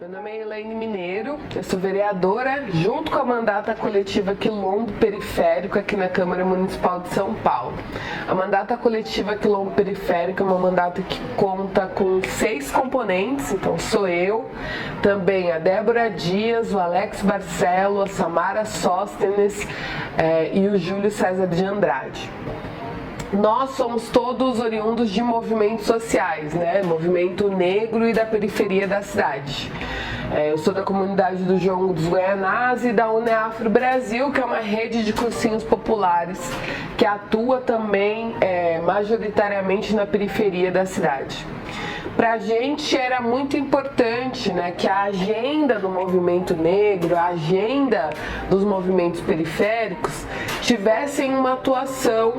Meu nome é Elaine Mineiro, eu sou vereadora junto com a mandata coletiva Quilombo Periférico aqui na Câmara Municipal de São Paulo. A mandata coletiva Quilombo Periférico é uma mandata que conta com 6 componentes, então sou eu, também a Débora Dias, o Alex Barcelo, a Samara Sóstenes e o Júlio César de Andrade. Nós somos todos oriundos de movimentos sociais, né? Movimento negro e da periferia da cidade. Eu sou da comunidade do João dos Goianás e da Uneafro Brasil, que é uma rede de cursinhos populares que atua também majoritariamente na periferia da cidade. Pra gente era muito importante, né, que a agenda do movimento negro, a agenda dos movimentos periféricos tivessem uma atuação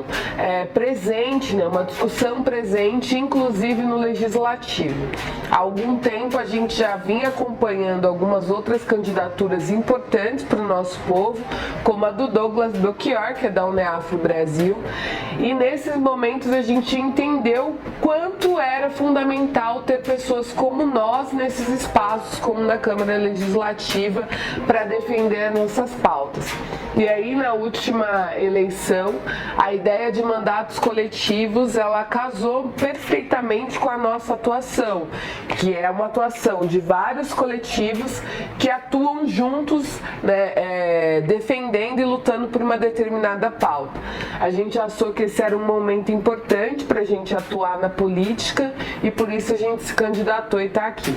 presente, né, uma discussão presente, inclusive no legislativo. Há algum tempo a gente já vinha acompanhando algumas outras candidaturas importantes para o nosso povo, como a do Douglas Belchior, que é da Uneafro Brasil, e nesses momentos a gente entendeu quanto era fundamental ter pessoas como nós nesses espaços, como na Câmara Legislativa, para defender nossas pautas. E aí, na última eleição, a ideia de mandatos coletivos, ela casou perfeitamente com a nossa atuação, que é uma atuação de vários coletivos que atuam juntos, né, defendendo e lutando por uma determinada pauta. A gente achou que esse era um momento importante para a gente atuar na política e por isso a gente se candidatou e está aqui.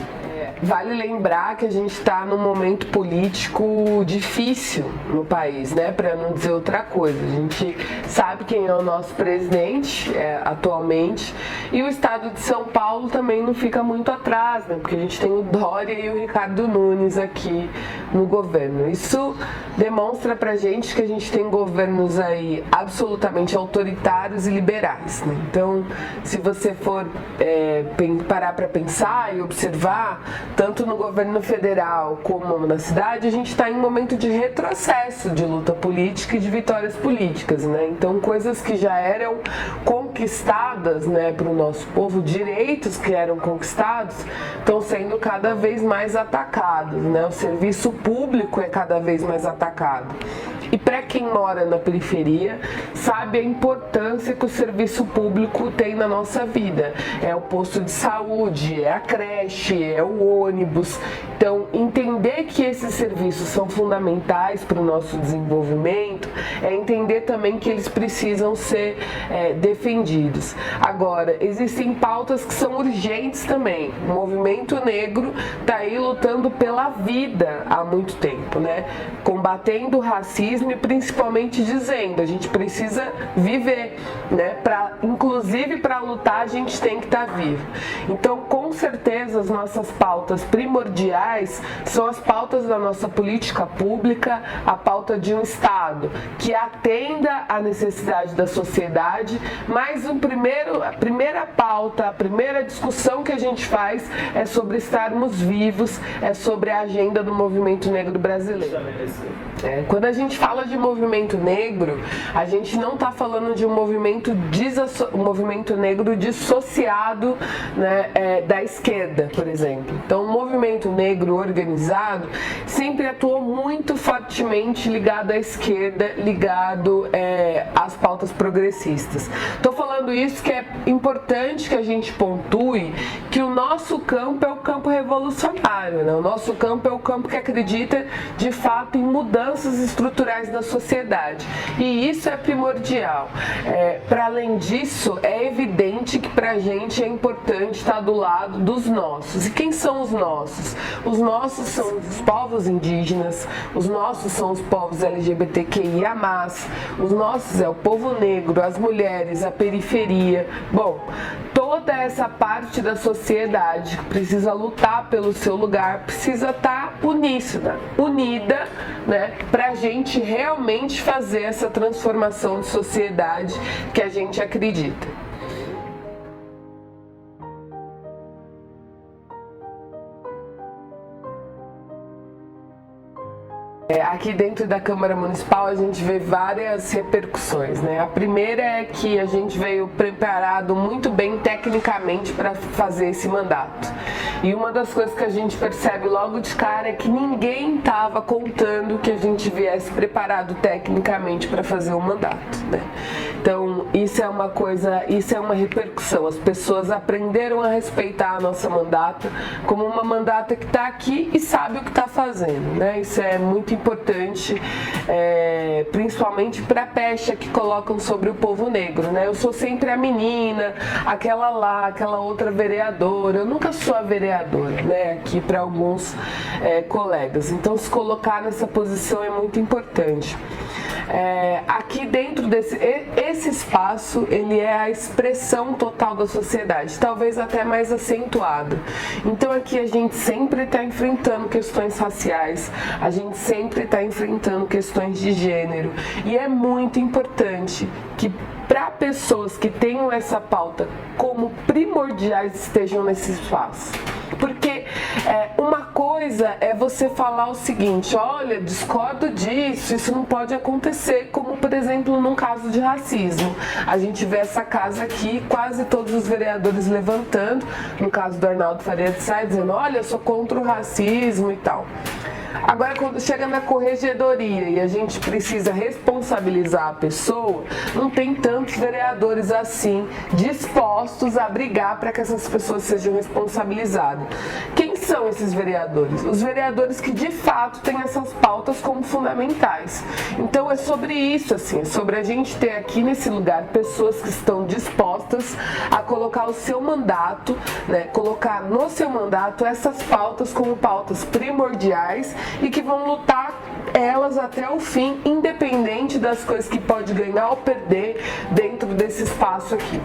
Vale lembrar que a gente está num momento político difícil no país, né? Para não dizer outra coisa. A gente sabe quem é o nosso presidente atualmente e o estado de São Paulo também não fica muito atrás, né? Porque a gente tem o Dória e o Ricardo Nunes aqui no governo. Isso demonstra pra gente que a gente tem governos aí absolutamente autoritários e liberais, né? Então, se você for parar para pensar e observar, tanto no governo federal como na cidade, a gente está em um momento de retrocesso de luta política e de vitórias políticas, né? Então, coisas que já eram conquistadas, né, para o nosso povo, direitos que eram conquistados, estão sendo cada vez mais atacados, né? O serviço público é cada vez mais atacado. E para quem mora na periferia, sabe a importância que o serviço público tem na nossa vida. É o posto de saúde, é a creche, é o ônibus. Então, entender que esses serviços são fundamentais para o nosso desenvolvimento é entender também que eles precisam ser defendidos. Agora, existem pautas que são urgentes também. O movimento negro está aí lutando pela vida há muito tempo, né? Combatendo o racismo e principalmente dizendo, a gente precisa viver, né? Inclusive para lutar a gente tem que estar vivo. Então, com certeza, as nossas pautas primordiais são as pautas da nossa política pública, a pauta de um Estado que atenda à necessidade da sociedade, mas a primeira pauta, a primeira discussão que a gente faz é sobre estarmos vivos, é sobre a agenda do movimento negro brasileiro. Quando a gente fala de movimento negro, a gente não está falando de um movimento negro dissociado, né, da esquerda, por exemplo. Então, o movimento negro organizado sempre atuou muito fortemente ligado à esquerda, ligado às pautas progressistas. Estou falando isso que é importante que a gente pontue que o nosso campo é o campo revolucionário, né? O nosso campo é o campo que acredita de fato em mudanças estruturais da sociedade. E isso é primordial. Para além disso, é evidente que para a gente é importante estar do lado dos nossos. E quem são os nossos? Os nossos são os povos indígenas, os nossos são os povos LGBTQIA+, os nossos é o povo negro, as mulheres, a periferia. Bom, toda essa parte da sociedade que precisa lutar pelo seu lugar, precisa estar uníssona, unida, né, para a gente realmente fazer essa transformação de sociedade que a gente acredita. Aqui dentro da Câmara Municipal a gente vê várias repercussões, né? A primeira é que a gente veio preparado muito bem tecnicamente para fazer esse mandato. E uma das coisas que a gente percebe logo de cara é que ninguém estava contando que a gente viesse preparado tecnicamente para fazer o mandato, né? Então isso é uma coisa, isso é uma repercussão. As pessoas aprenderam a respeitar a nossa mandata como uma mandata que está aqui e sabe o que está fazendo, né? Isso é muito importante, principalmente para a pecha que colocam sobre o povo negro, né? Eu sou sempre a menina, aquela lá, aquela outra vereadora. Eu nunca sou a vereadora, né? Aqui para alguns colegas. Então se colocar nessa posição é muito importante. Aqui dentro esse espaço, ele é a expressão total da sociedade, talvez até mais acentuada. Então aqui a gente sempre está enfrentando questões raciais, a gente sempre está enfrentando questões de gênero, e é muito importante que para pessoas que tenham essa pauta como primordiais estejam nesse espaço. Porque uma coisa é você falar o seguinte: olha, discordo disso, isso não pode acontecer, como por exemplo num caso de racismo. A gente vê essa casa aqui, quase todos os vereadores levantando, no caso do Arnaldo Faria de Sá, dizendo: olha, eu sou contra o racismo e tal. Agora, quando chega na corregedoria e a gente precisa responsabilizar a pessoa, não tem tantos vereadores assim dispostos a brigar para que essas pessoas sejam responsabilizadas. Quem são esses vereadores? Os vereadores que de fato têm essas pautas como fundamentais. Então é sobre isso, assim, é sobre a gente ter aqui nesse lugar pessoas que estão dispostas a colocar o seu mandato, né, colocar no seu mandato essas pautas como pautas primordiais e que vão lutar elas até o fim, independente das coisas que pode ganhar ou perder dentro desse espaço aqui.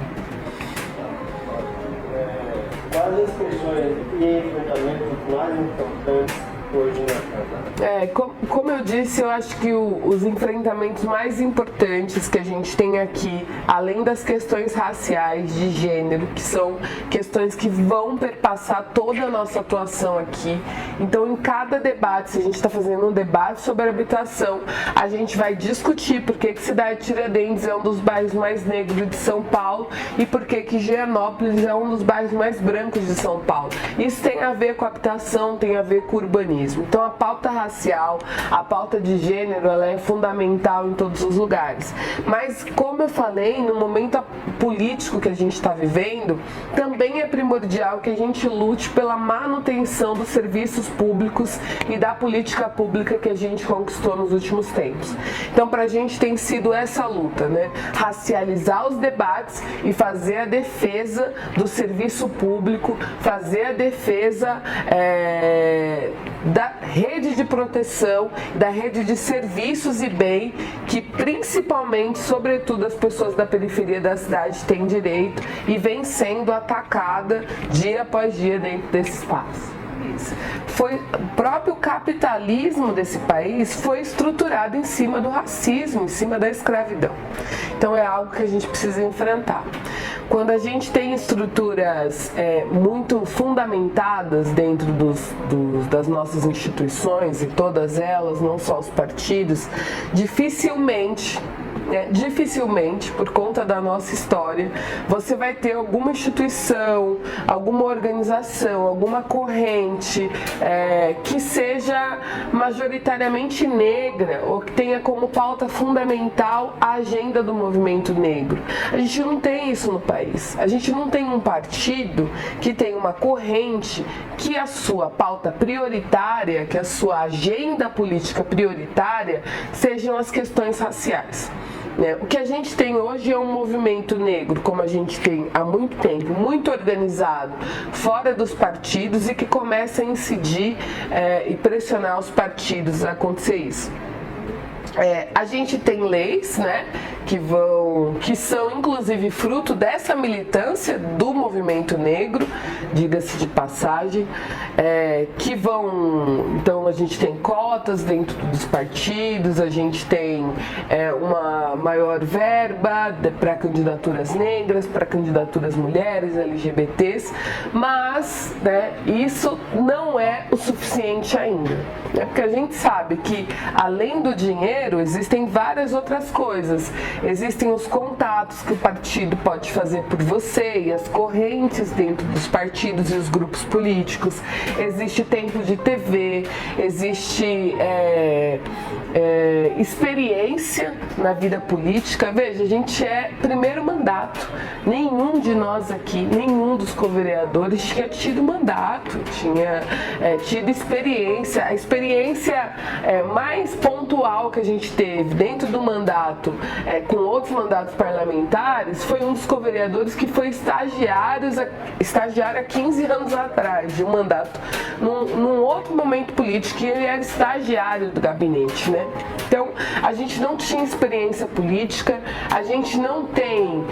Quais as questões e enfrentamentos mais importantes hoje na casa? Como eu disse, eu acho que os enfrentamentos mais importantes que a gente tem aqui, além das questões raciais, de gênero, que são questões que vão perpassar toda a nossa atuação aqui. Então, em cada debate, se a gente está fazendo um debate sobre habitação, a gente vai discutir por que Cidade Tiradentes é um dos bairros mais negros de São Paulo e por que Gianópolis é um dos bairros mais brancos de São Paulo. Isso tem a ver com habitação, tem a ver com urbanismo. Então a pauta racial, a pauta de gênero, ela é fundamental em todos os lugares. Mas como eu falei, no momento político que a gente está vivendo, também é primordial que a gente lute pela manutenção dos serviços públicos e da política pública que a gente conquistou nos últimos tempos. Então para a gente tem sido essa luta, né? Racializar os debates e fazer a defesa do serviço público, fazer a defesa da rede de proteção, da rede de serviços e bem, que principalmente, sobretudo, as pessoas da periferia da cidade têm direito e vem sendo atacada dia após dia dentro desse espaço. O próprio capitalismo desse país foi estruturado em cima do racismo, em cima da escravidão. Então é algo que a gente precisa enfrentar. Quando a gente tem estruturas muito fundamentadas dentro das nossas instituições, e todas elas, não só os partidos, dificilmente, por conta da nossa história, você vai ter alguma instituição, alguma organização, alguma corrente que seja majoritariamente negra ou que tenha como pauta fundamental a agenda do movimento negro. A gente não tem isso no país. A gente não tem um partido que tem uma corrente que a sua pauta prioritária, que a sua agenda política prioritária sejam as questões raciais. O que a gente tem hoje é um movimento negro, como a gente tem há muito tempo, muito organizado, fora dos partidos e que começa a incidir e pressionar os partidos a acontecer isso. A gente tem leis, né, que são inclusive fruto dessa militância do movimento negro, diga-se de passagem, então a gente tem cotas dentro dos partidos, a gente tem uma maior verba para candidaturas negras, para candidaturas mulheres, LGBTs, mas, né, isso não é o suficiente ainda, né, porque a gente sabe que além do dinheiro existem várias outras coisas. Existem os contatos que o partido pode fazer por você e as correntes dentro dos partidos e os grupos políticos. Existe tempo de TV, existe experiência na vida política. Veja, a gente é primeiro mandato. Nenhum de nós aqui, nenhum dos co-vereadores tinha tido mandato, tinha tido experiência. A experiência mais pontual que a gente teve dentro do mandato com outros mandatos parlamentares foi um dos co-vereadores que foi estagiário há 15 anos atrás de um mandato num outro momento político, que ele era estagiário do gabinete, né? Então a gente não tinha experiência política, a gente não tem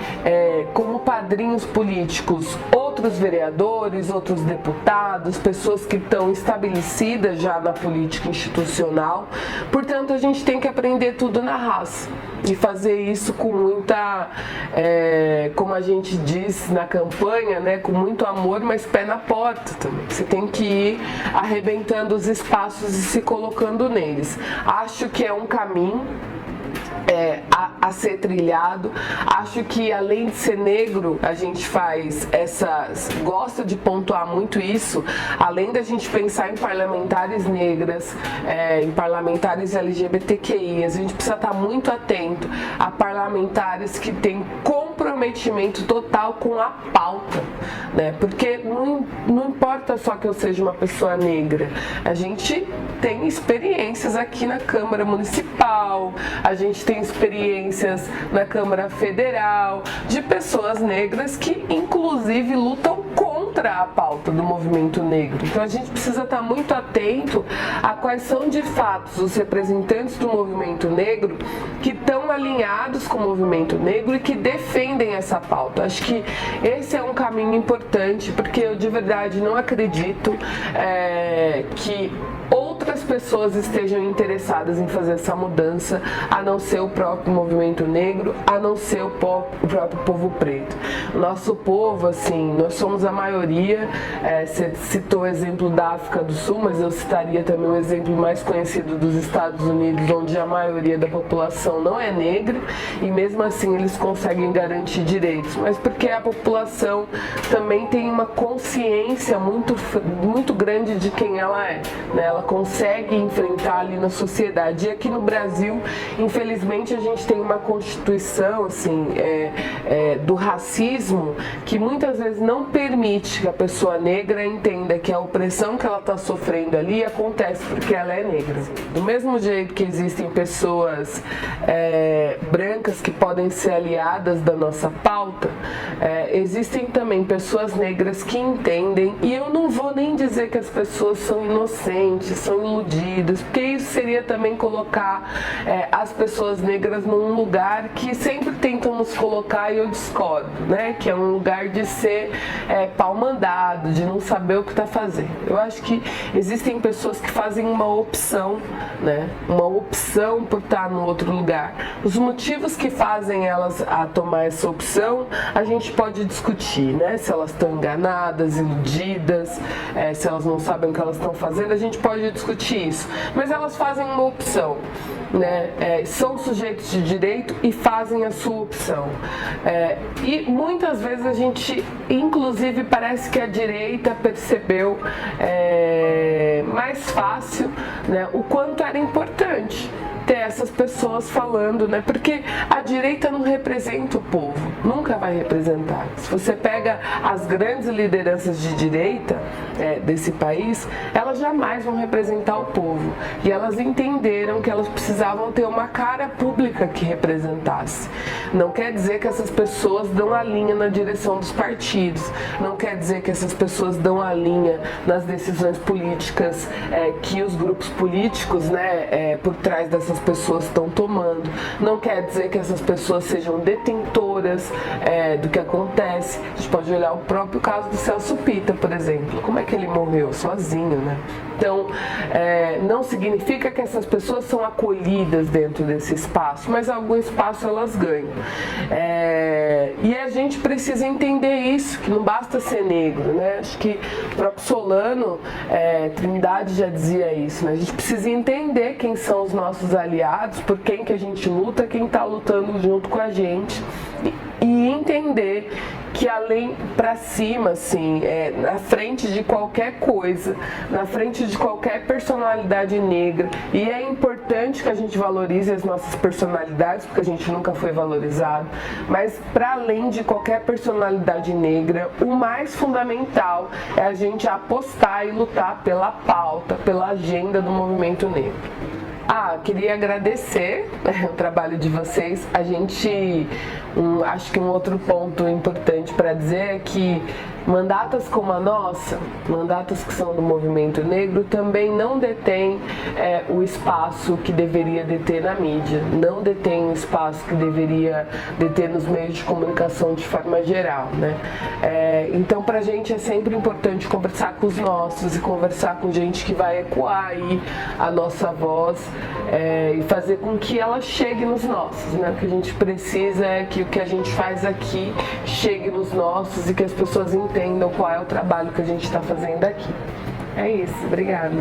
como padrinhos políticos outros vereadores, outros deputados, pessoas que estão estabelecidas já na política institucional. Portanto, a gente tem que aprender tudo na raça e fazer isso com muita, como a gente diz na campanha, né, com muito amor, mas pé na porta também. Você tem que ir arrebentando os espaços e se colocando neles. Acho que é um caminho a ser trilhado. Acho que além de ser negro, a gente gosta de pontuar muito isso, além da gente pensar em parlamentares negras, em parlamentares LGBTQI, a gente precisa estar muito atento a parlamentares que têm comprometimento total com a pauta, né? Porque não importa só que eu seja uma pessoa negra, a gente tem experiências aqui na Câmara Municipal, a gente tem experiências na Câmara Federal de pessoas negras que inclusive lutam contra a pauta do movimento negro. Então a gente precisa estar muito atento a quais são de fato os representantes do movimento negro que estão alinhados com o movimento negro e que defendem essa pauta. Acho que esse é um caminho importante, porque eu de verdade não acredito que outras pessoas estejam interessadas em fazer essa mudança, a não ser o próprio movimento negro, a não ser o próprio povo preto. Nosso povo, assim, nós somos a maioria. Você citou o exemplo da África do Sul, mas eu citaria também o exemplo mais conhecido dos Estados Unidos, onde a maioria da população não é negra e mesmo assim eles conseguem garantir direitos, mas porque a população também tem uma consciência muito grande de quem ela é, né? Ela consegue enfrentar ali na sociedade. E aqui no Brasil, infelizmente, a gente tem uma constituição assim, do racismo que muitas vezes não permite que a pessoa negra entenda que a opressão que ela está sofrendo ali acontece porque ela é negra. Do mesmo jeito que existem pessoas brancas que podem ser aliadas da nossa pauta, existem também pessoas negras que entendem, e eu não vou nem dizer que as pessoas são inocentes, são iludidas, porque isso seria também colocar as pessoas negras num lugar que sempre tentam nos colocar, e eu discordo, né? Que é um lugar de ser pau mandado, de não saber o que está fazendo. Eu acho que existem pessoas que fazem uma opção, né? Uma opção por estar no outro lugar. Os motivos que fazem elas a tomar essa opção, a gente pode discutir, né? Se elas estão enganadas, iludidas, se elas não sabem o que elas estão fazendo, a gente pode discutir isso. Mas elas fazem uma opção, né? São sujeitos de direito e fazem a sua opção. E muitas vezes a gente, inclusive, parece que a direita percebeu mais fácil, né, o quanto era importante ter essas pessoas falando, né? Porque a direita não representa o povo, nunca vai representar. Se você pega as grandes lideranças de direita desse país, elas jamais vão representar o povo. E elas entenderam que elas precisavam ter uma cara pública que representasse. Não quer dizer que essas pessoas dão a linha na direção dos partidos, não quer dizer que essas pessoas dão a linha nas decisões políticas que os grupos políticos, né, por trás dessas essas pessoas estão tomando. Não quer dizer que essas pessoas sejam detentoras do que acontece. A gente pode olhar o próprio caso do Celso Pitta, por exemplo. Como é que ele morreu? Sozinho, né? Então, não significa que essas pessoas são acolhidas dentro desse espaço, mas algum espaço elas ganham. E a gente precisa entender isso, que não basta ser negro, né? Acho que o próprio Solano, Trindade já dizia isso, né? A gente precisa entender quem são os nossos aliados, por quem que a gente luta, quem está lutando junto com a gente. E entender que além para cima, assim, na frente de qualquer coisa, na frente de qualquer personalidade negra, e é importante que a gente valorize as nossas personalidades, porque a gente nunca foi valorizado, mas para além de qualquer personalidade negra, o mais fundamental é a gente apostar e lutar pela pauta, pela agenda do movimento negro. Queria agradecer o trabalho de vocês. Acho que um outro ponto importante para dizer é que mandatas como a nossa, mandatas que são do movimento negro, também não detêm o espaço que deveria deter na mídia, não detém o espaço que deveria deter nos meios de comunicação de forma geral, né? Então, pra gente é sempre importante conversar com os nossos e conversar com gente que vai ecoar aí a nossa voz e fazer com que ela chegue nos nossos, né? O que a gente precisa é que o que a gente faz aqui chegue nos nossos e que as pessoas entendam qual é o trabalho que a gente está fazendo aqui. É isso, obrigada.